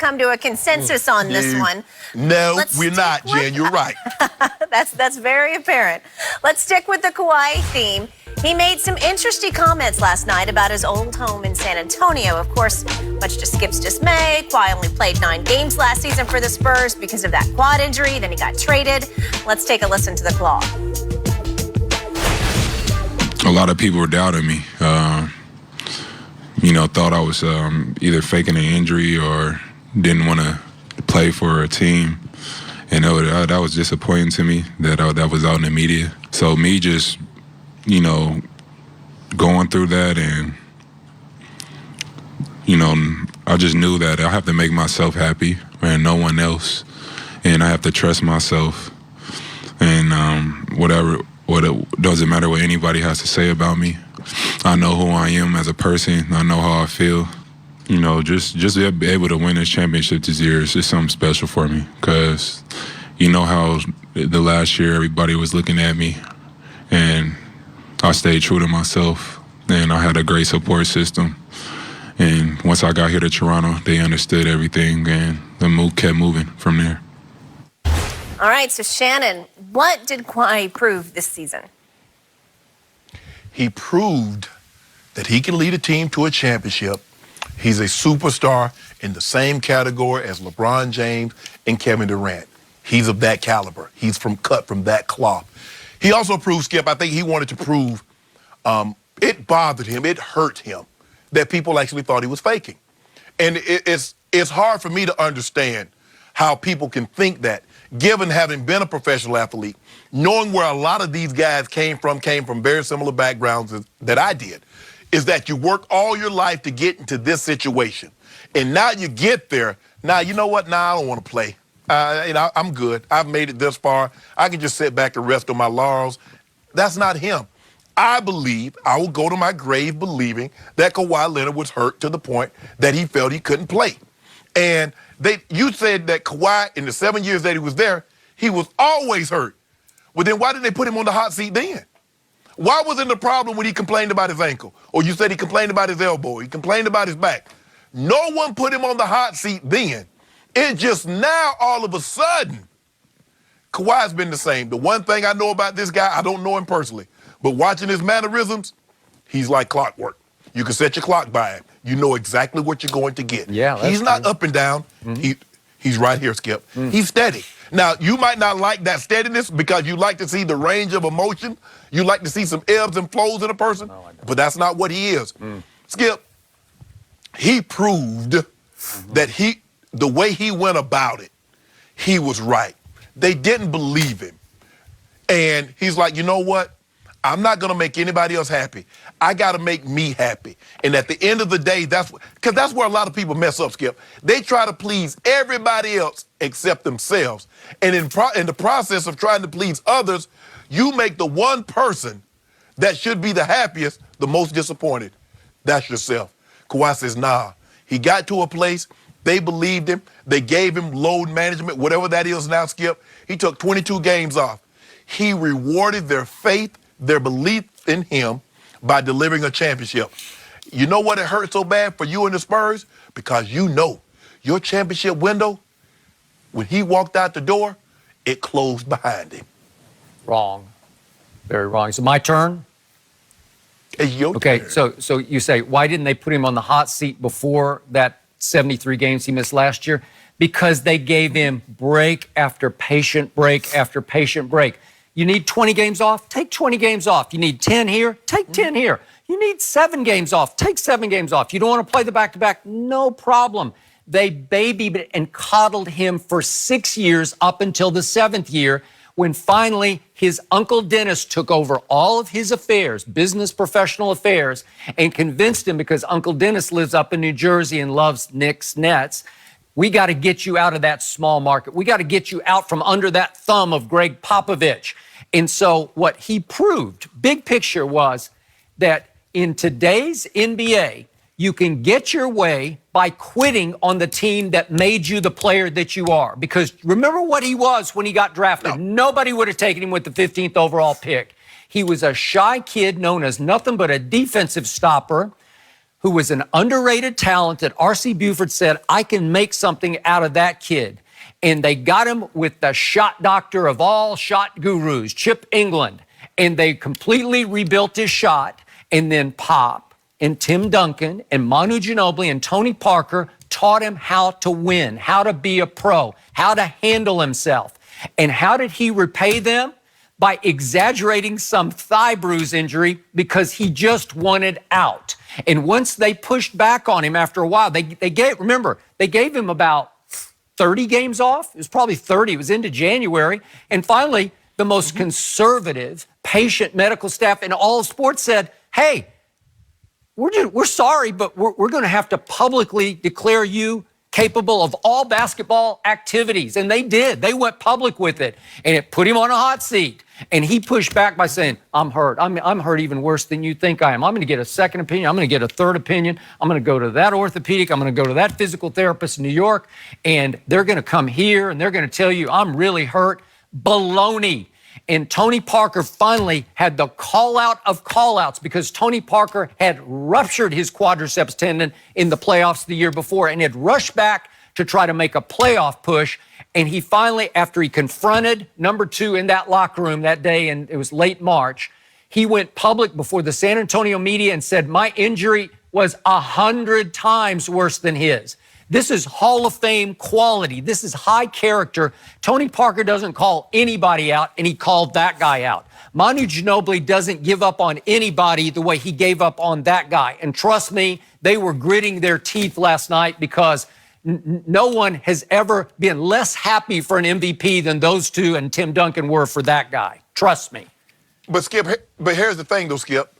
come to a consensus on this one. No, we're not, Jen. You're right. That's very apparent. Let's stick with the Kawhi theme. He made some interesting comments last night about his old home in San Antonio. Of course, much to Skip's dismay, Kawhi only played 9 games last season for the Spurs because of that quad injury. Then he got traded. Let's take a listen to the Claw. A lot of people were doubting me. Thought I was either faking an injury or didn't want to play for a team. And that was disappointing to me that was out in the media. So me just, going through that and, I just knew that I have to make myself happy and no one else. And I have to trust myself. And it doesn't matter what anybody has to say about me. I know who I am as a person. I know how I feel. Just to be able to win this championship this year is just something special for me. Because how the last year everybody was looking at me. And I stayed true to myself. And I had a great support system. And once I got here to Toronto, they understood everything. And the move kept moving from there. All right, so Shannon, what did Kawhi prove this season? He proved that he can lead a team to a championship. He's a superstar in the same category as LeBron James and Kevin Durant. He's of that caliber. He's cut from that cloth. He also proved, Skip, I think he wanted to prove it bothered him, it hurt him that people actually thought he was faking. And it's hard for me to understand how people can think that, given having been a professional athlete, knowing where a lot of these guys came from very similar backgrounds that I did, is that you work all your life to get into this situation. And now you get there, now you know what, now I don't want to play. I'm good. I've made it this far. I can just sit back and rest on my laurels. That's not him. I believe, I will go to my grave believing that Kawhi Leonard was hurt to the point that he felt he couldn't play. And you said that Kawhi, in the 7 years that he was there, he was always hurt. Well, then why didn't they put him on the hot seat then? Why wasn't the problem when he complained about his ankle? Or you said he complained about his elbow, he complained about his back. No one put him on the hot seat then. It just now, all of a sudden, Kawhi's been the same. The one thing I know about this guy, I don't know him personally, but watching his mannerisms, he's like clockwork. You can set your clock by him. You know exactly what you're going to get. Yeah, he's not up and down. Mm-hmm. He's right here, Skip. Mm. He's steady. Now, you might not like that steadiness because you like to see the range of emotion. You like to see some ebbs and flows in a person, but that's not what he is. Mm. Skip, he proved that the way he went about it, he was right. They didn't believe him. And he's like, you know what? I'm not going to make anybody else happy. I got to make me happy. And at the end of the day, that's where a lot of people mess up, Skip. They try to please everybody else except themselves. And in the process of trying to please others, you make the one person that should be the happiest the most disappointed. That's yourself. Kawhi says, nah. He got to a place, they believed him, they gave him load management, whatever that is now, Skip. He took 22 games off. He rewarded their faith, their belief in him by delivering a championship. You know what it hurt so bad for you and the Spurs? Because you know your championship window, when he walked out the door, it closed behind him. Wrong. Very wrong. So my turn? It's your turn. Okay, so you say, why didn't they put him on the hot seat before that 73 games he missed last year? Because they gave him break after patient break after patient break. You need 20 games off? Take 20 games off. You need 10 here? Take 10 here. You need 7 games off? Take 7 games off. You don't want to play the back-to-back? No problem. They babied and coddled him for 6 years up until the 7th year, when finally his Uncle Dennis took over all of his affairs, business, professional affairs, and convinced him, because Uncle Dennis lives up in New Jersey and loves Knicks Nets, we got to get you out of that small market. We got to get you out from under that thumb of Greg Popovich. And so what he proved, big picture, was that in today's NBA, you can get your way by quitting on the team that made you the player that you are. Because remember what he was when he got drafted. No. Nobody would have taken him with the 15th overall pick. He was a shy kid known as nothing but a defensive stopper, who was an underrated talent that R.C. Buford said, I can make something out of that kid. And they got him with the shot doctor of all shot gurus, Chip England. And they completely rebuilt his shot. And then Pop and Tim Duncan and Manu Ginobili and Tony Parker taught him how to win, how to be a pro, how to handle himself. And how did he repay them? By exaggerating some thigh bruise injury because he just wanted out. And once they pushed back on him after a while, they gave him about 30 games off. It was probably 30. It was into January. And finally, the most conservative, patient medical staff in all of sports said, hey, we're sorry, but we're going to have to publicly declare you capable of all basketball activities. And they did. They went public with it. And it put him on a hot seat. And he pushed back by saying, I'm hurt. I'm hurt even worse than you think I am. I'm going to get a second opinion. I'm going to get a third opinion. I'm going to go to that orthopedic. I'm going to go to that physical therapist in New York. And they're going to come here and they're going to tell you I'm really hurt. Baloney. And Tony Parker finally had the call out of call outs because Tony Parker had ruptured his quadriceps tendon in the playoffs the year before and had rushed back to try to make a playoff push. And he finally, after he confronted number 2 in that locker room that day, and it was late March, he went public before the San Antonio media and said, my injury was 100 times worse than his. This is Hall of Fame quality. This is high character. Tony Parker doesn't call anybody out, and he called that guy out. Manu Ginobili doesn't give up on anybody the way he gave up on that guy. And trust me, they were gritting their teeth last night because no one has ever been less happy for an MVP than those two and Tim Duncan were for that guy. Trust me. But Skip, but here's the thing though, Skip.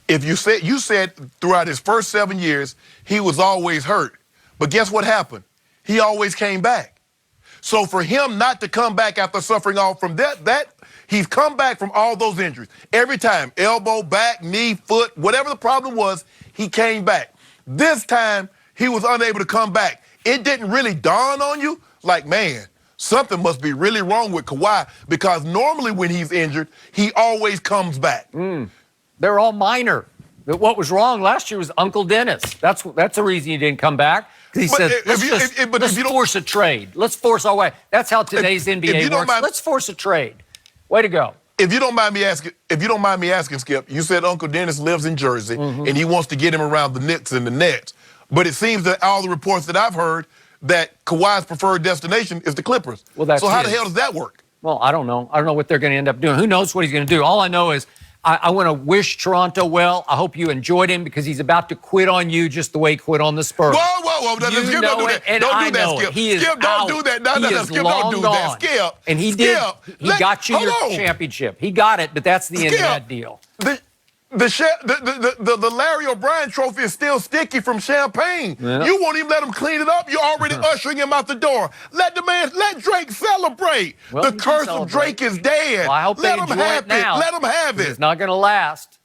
If you said throughout his first 7 years, he was always hurt. But guess what happened? He always came back. So for him not to come back after suffering all from that he's come back from all those injuries. Every time, elbow, back, knee, foot, whatever the problem was, he came back. This time, he was unable to come back. It didn't really dawn on you, like, man, something must be really wrong with Kawhi because normally when he's injured, he always comes back. They're all minor. What was wrong last year was Uncle Dennis. That's the reason he didn't come back. He said, let's force a trade. Let's force our way. That's how today's NBA works. Let's force a trade. Way to go. If you don't mind me asking, Skip, you said Uncle Dennis lives in Jersey and he wants to get him around the Knicks and the Nets. But it seems that all the reports that I've heard that Kawhi's preferred destination is the Clippers. So how the hell does that work? Well, I don't know. I don't know what they're going to end up doing. Who knows what he's going to do? All I know is I want to wish Toronto well. I hope you enjoyed him because he's about to quit on you just the way he quit on the Spurs. Whoa. Skip, don't do that. Don't do that, Skip. Skip, don't do that. No, Skip, don't do that. Skip. And he did. He got you your championship. He got it, but that's the end of that deal. The Larry O'Brien trophy is still sticky from champagne. Yeah. You won't even let him clean it up. You're already ushering him out the door. Let Drake celebrate. Well, the curse of Drake is dead. Well, I hope they enjoy it now. Let him have it. It's not going to last.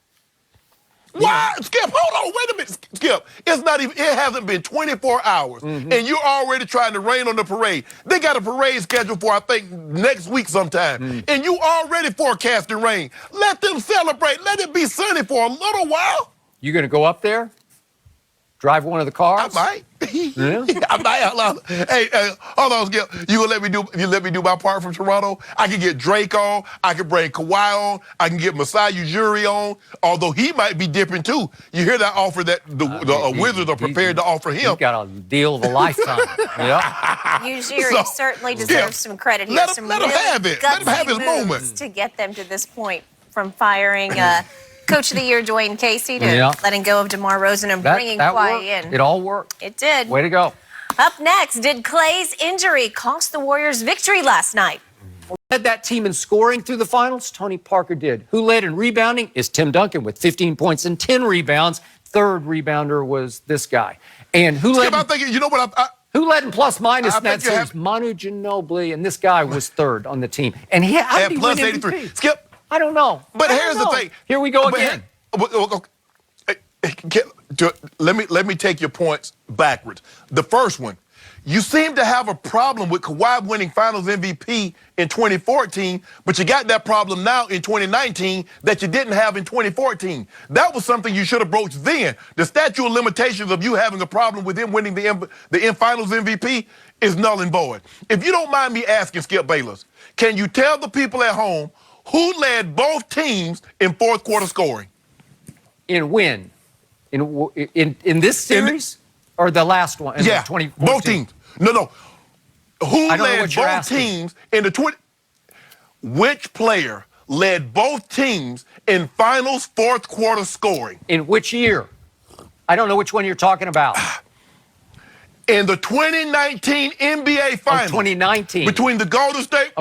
Why? Skip, hold on, wait a minute, Skip. It hasn't been 24 hours, and you're already trying to rain on the parade. They got a parade scheduled for, I think, next week sometime, and you already forecasting rain. Let them celebrate. Let it be sunny for a little while. You going to go up there? Drive one of the cars? I might. Yeah. I might. Hey, hold on, Skip. You gonna let me do my part from Toronto? I can get Drake on. I can bring Kawhi on. I can get Masai Ujiri on. Although he might be dipping too. You hear that offer that the Wizards are prepared to offer him? He's got a deal of a lifetime. Yeah. Ujiri certainly deserves some credit. He Let has some him have it. Let him have his moment to get them to this point, from firing Coach of the Year Dwayne Casey to letting go of DeMar Rosen and bringing Kawhi in. It all worked. It did. Way to go. Up next, did Klay's injury cost the Warriors victory last night? Who led that team in scoring through the finals? Tony Parker did. Who led in rebounding? Is Tim Duncan with 15 points and 10 rebounds. Third rebounder was this guy. And who led? I'm thinking, you know what? Who led in plus minus in that series? Manu Ginobili, and this guy was third on the team. And he had plus 83. Skip. I don't know. But here's the thing. Here we go again. Let me take your points backwards. The first one, You seem to have a problem with Kawhi winning Finals MVP in 2014, but you got that problem now in 2019 that you didn't have in 2014. That was something you should have broached then. The statute of limitations of you having a problem with him winning the Finals MVP is null and void. If you don't mind me asking, Skip Bayless, can you tell the people at home who led both teams in fourth quarter scoring? In when? In this series? Or the last one? Yeah, 2014? both teams. No. Who I don't know led what you're both asking. teams in the 20? Which player led both teams in finals fourth quarter scoring? In which year? I don't know which one you're talking about. In the 2019 NBA Finals. 2019. Between the Golden State,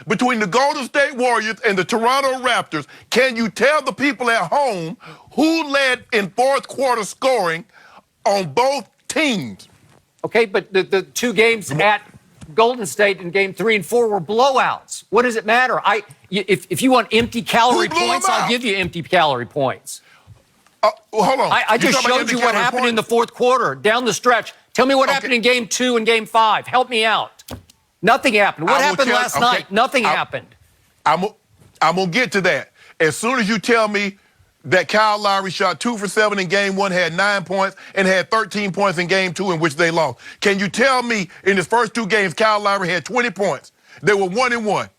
between the Golden State Warriors and the Toronto Raptors. Can you tell the people at home who led in fourth quarter scoring on both teams? Okay, but the two games at Golden State in game 3 and 4 were blowouts. What does it matter? If you want empty calorie points, I'll give you empty calorie points. Hold on. I just showed you what happened in the fourth quarter, down the stretch. Tell me what happened in game 2 and game 5. Help me out. Nothing happened. What happened last night? Nothing happened. I'm going to get to that. As soon as you tell me that Kyle Lowry shot 2 for 7 in game 1, had 9 points, and had 13 points in game 2 in which they lost. Can you tell me in his first 2 games, Kyle Lowry had 20 points? They were 1-1.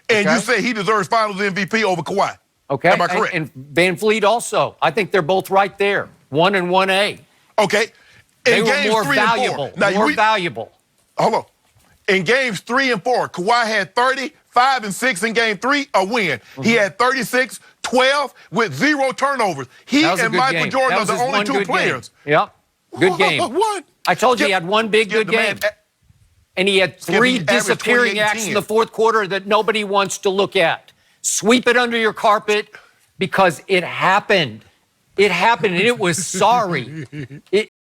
And you say he deserves finals MVP over Kawhi. Okay. Am I correct? And Van Fleet also. I think they're both right there. 1 and 1A. Okay. They were more valuable. More valuable. Hold on. In games 3 and 4, Kawhi had 30, 5 and 6 in game 3, a win. He had 36, 12 with 0 turnovers. He and Michael Jordan are the only 2 players. Yep. Good game. What? I told you he had one big good game. And he had 3 disappearing acts in the fourth quarter that nobody wants to look at. Sweep it under your carpet because it happened. It happened and it was sorry.